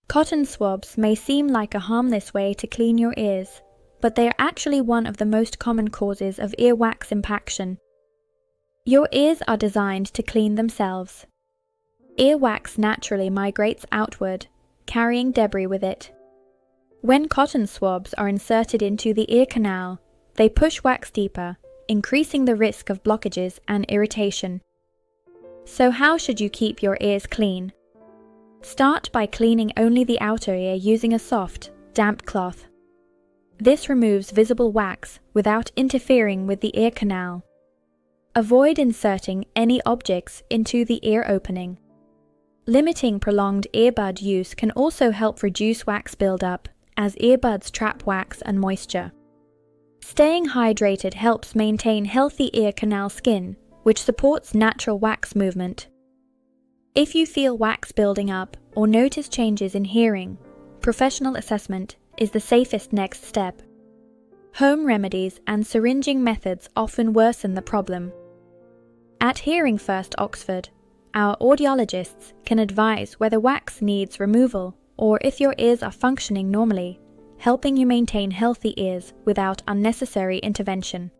Cotton swabs may seem like a harmless way to clean your ears, but they are actually one of the most common causes of earwax impaction. Your ears are designed to clean themselves. Earwax naturally migrates outward, carrying debris with it. When cotton swabs are inserted into the ear canal, they push wax deeper, increasing the risk of blockages and irritation. So how should you keep your ears clean? Start by cleaning only the outer ear using a soft, damp cloth. This removes visible wax without interfering with the ear canal. Avoid inserting any objects into the ear opening. Limiting prolonged earbud use can also help reduce wax buildup, as earbuds trap wax and moisture. Staying hydrated helps maintain healthy ear canal skin, which supports natural wax movement. If you feel wax building up or notice changes in hearing, professional assessment is the safest next step. Home remedies and syringing methods often worsen the problem. At Hearing First Oxford, our audiologists can advise whether wax needs removal or if your ears are functioning normally, helping you maintain healthy ears without unnecessary intervention.